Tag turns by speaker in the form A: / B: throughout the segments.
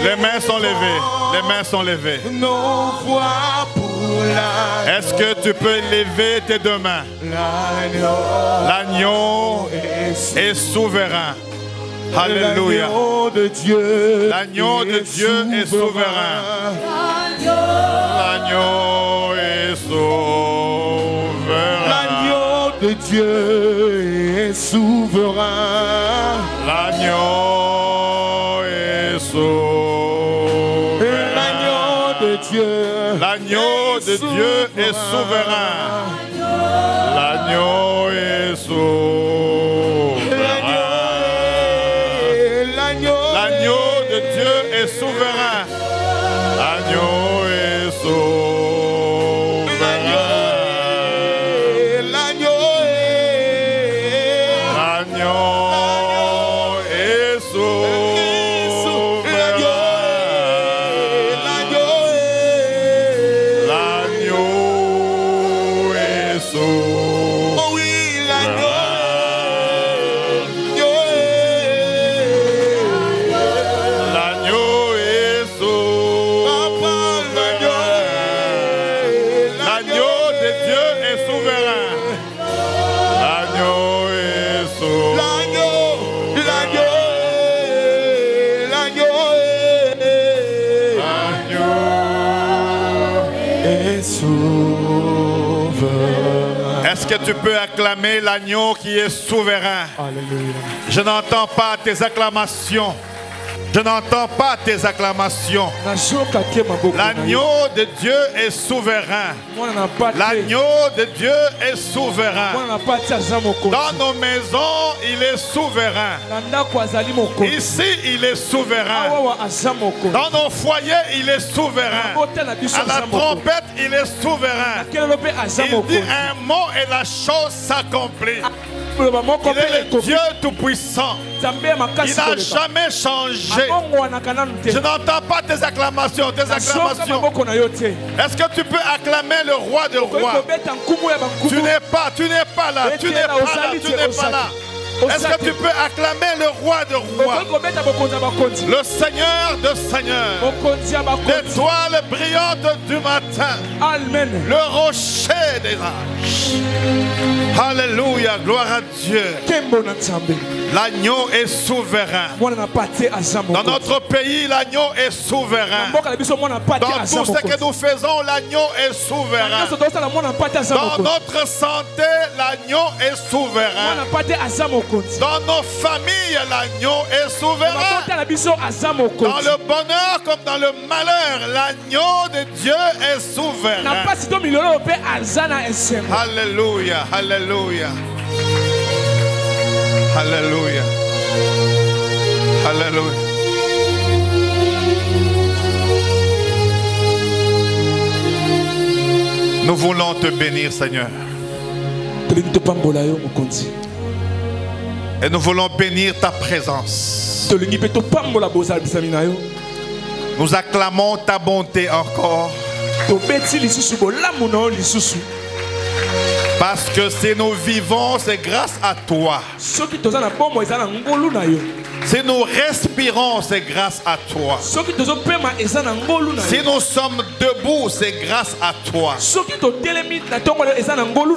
A: Les mains sont levées. Les mains sont levées.
B: Nos voix pour l'agneau.
A: Est-ce que tu peux lever tes deux mains? L'agneau est souverain. Alléluia.
B: L'agneau de Dieu.
A: L'agneau de Dieu est souverain. L'agneau est souverain.
B: L'agneau de Dieu est souverain.
A: L'agneau est souverain.
B: L'agneau de Dieu.
A: L'agneau de Dieu est souverain. L'agneau est souverain. L'agneau de Dieu est souverain. L'agneau est souverain. L'agneau est souverain. L'agneau est souverain.
B: Oh oui, l'agneau.
A: Est-ce que tu peux acclamer l'agneau qui est souverain?
B: Alléluia.
A: Je n'entends pas tes acclamations. Je n'entends pas tes acclamations. L'agneau de Dieu est souverain. L'agneau de Dieu est souverain. Dans nos maisons, il est souverain. Ici, il est souverain. Dans nos foyers, il est souverain. À la trompette, il est souverain. Il dit un mot et la chose s'accomplit. Il est le Dieu tout-puissant. Il n'a jamais changé. Je n'entends pas tes acclamations. Est-ce que tu peux acclamer le roi de rois? Tu n'es pas là. Est-ce que tu peux acclamer le roi de rois? Le Seigneur de seigneurs. L'étoile brillante du matin.
B: Amen.
A: Le rocher des âges. Alléluia, gloire à Dieu. L'agneau est souverain. Dans notre pays, l'agneau est souverain. Dans tout ce que nous faisons, l'agneau est souverain. Dans notre santé, l'agneau est souverain. Dans nos familles, l'agneau est souverain. Dans le bonheur comme dans le malheur, l'agneau de Dieu est souverain. Alléluia, alléluia. Alléluia. Alléluia. Nous voulons te bénir, Seigneur. Et nous voulons bénir ta présence. Nous acclamons ta bonté encore. Parce que si nous vivons, c'est grâce à toi. Si nous respirons, c'est grâce à toi. Si nous sommes debout, c'est grâce à toi.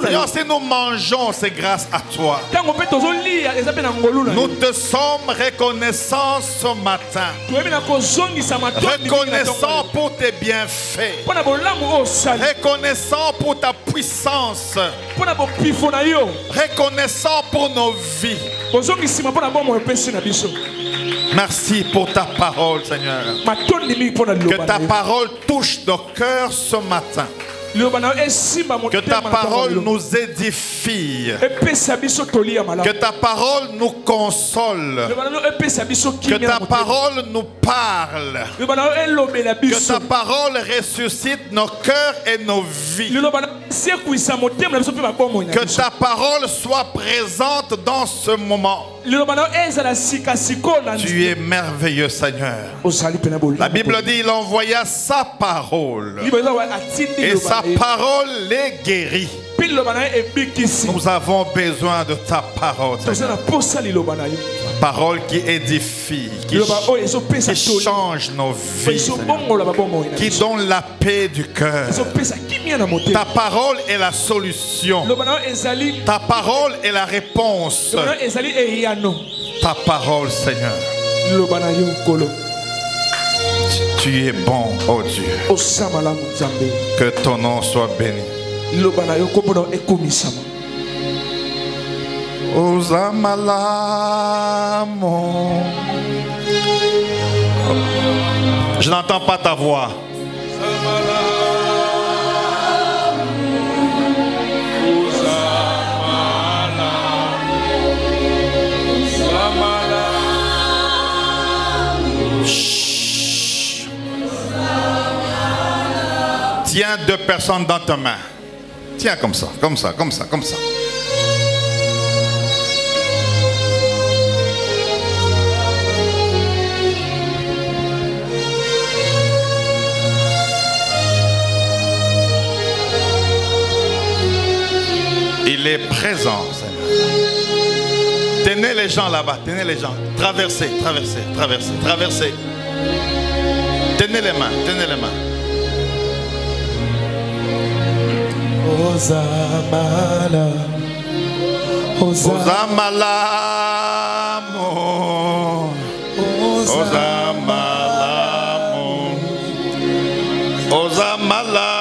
A: Seigneur, si nous mangeons, c'est grâce à toi. Nous te sommes reconnaissants ce matin. Reconnaissants pour tes bienfaits. Reconnaissants pour ta puissance. Reconnaissants pour nos vies. Merci pour ta parole, Seigneur. Que ta parole touche nos cœurs ce matin. Que ta parole nous édifie. Que ta parole nous console. Que ta parole nous parle. Que ta parole ressuscite nos cœurs et nos vies. Que ta parole soit présente dans ce moment. Tu es merveilleux, Seigneur. La Bible dit il envoya sa parole. Et sa parole les guérit. Nous avons besoin de ta parole, Seigneur. Parole qui édifie, qui change nos vies, Seigneur, qui donne la paix du cœur. Ta parole est la solution. Ta parole est la réponse. Ta parole, Seigneur. Tu es bon, oh Dieu. Que ton nom soit béni. Osamalamo. Je n'entends pas ta voix. Tiens 2 personnes dans ta main. Tiens comme ça, comme ça, comme ça, comme ça. Il est présent, Seigneur. Tenez les gens là-bas, tenez les gens. Traversez, traversez, traversez, traversez. Tenez les mains, tenez les mains.
B: Osamala,
A: Osamala, Osamala, Osamala,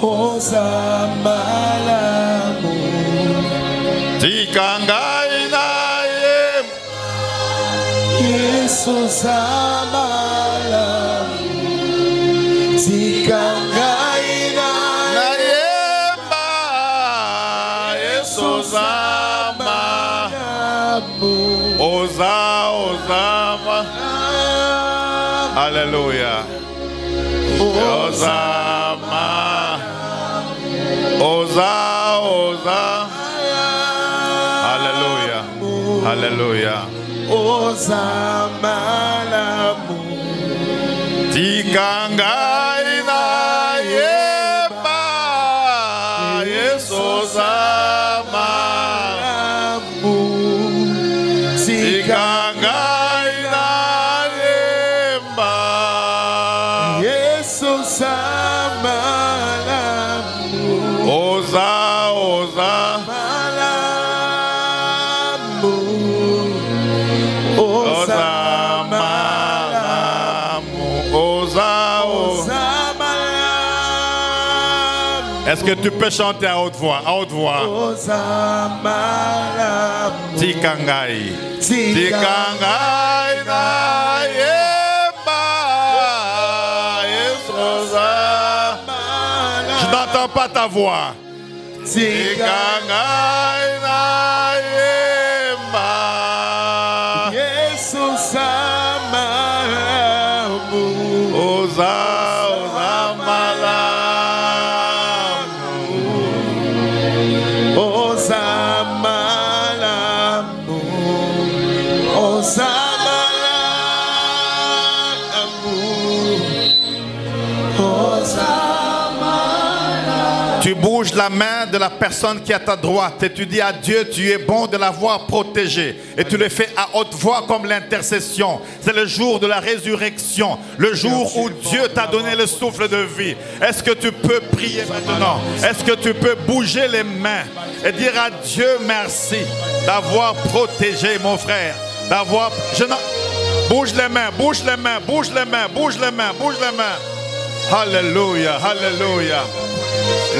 B: Osamala,
A: Tikangaina,
B: Jesus Amala. Zikangaina
A: Nayemba Esozama Oza Ozama Alléluia Ozama Oza Oza Alléluia Alléluia
B: Ozama
A: Tikangaina Yeba Yesozama Tikangaina Yeba
B: Yesozama
A: Oza Oza Est-ce que tu peux chanter à haute voix? À haute voix. Tikangai. Tikangai na yeba. Je n'entends pas ta voix. Tikangai na yeba.
B: Jesus amamu.
A: Oza. Tu bouges la main de la personne qui est à ta droite et tu dis à Dieu, tu es bon de l'avoir protégé. Et tu le fais à haute voix comme l'intercession. C'est le jour de la résurrection, le jour où Dieu t'a donné le souffle de vie. Est-ce que tu peux prier maintenant? Est-ce que tu peux bouger les mains et dire à Dieu merci d'avoir protégé mon frère, d'avoir... Bouge les mains, bouge les mains, bouge les mains, bouge les mains, bouge les mains. Alléluia, alléluia.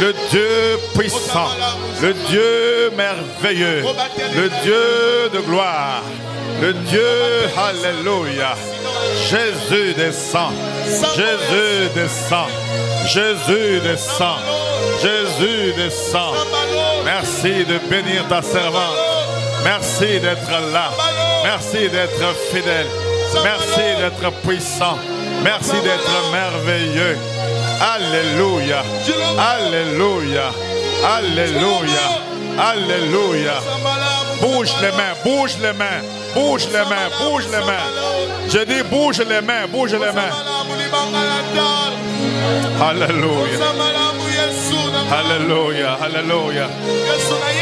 A: Le Dieu puissant, le Dieu merveilleux, le Dieu de gloire, le Dieu, alléluia. Jésus descend, Jésus descend, Jésus descend, Jésus descend. Merci de bénir ta servante. Merci d'être là. Merci d'être fidèle. Merci d'être puissant. Merci d'être merveilleux. Alléluia. Alléluia. Alléluia. Alléluia. Bouge les mains, bouge les mains, bouge les mains, bouge les mains. Je dis bouge les mains, bouge les mains. Alléluia. Alléluia, alléluia.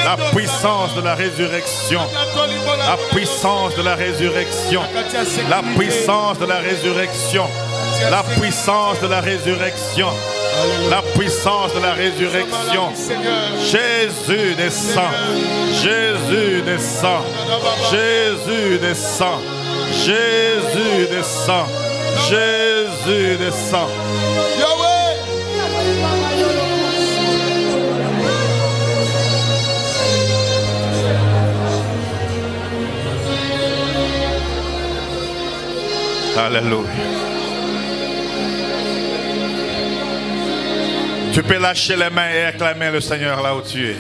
A: La puissance de la résurrection. La puissance de la résurrection. La puissance de la résurrection. La puissance de la résurrection. La puissance de la résurrection. Jésus descend. Jésus descend. Jésus descend. Jésus descend. Jésus descend. Alléluia. Tu peux lâcher les mains et acclamer le Seigneur là où tu es.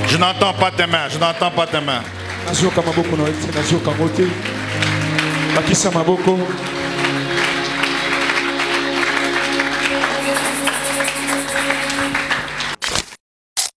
A: Je n'entends pas tes mains, je n'entends pas tes mains.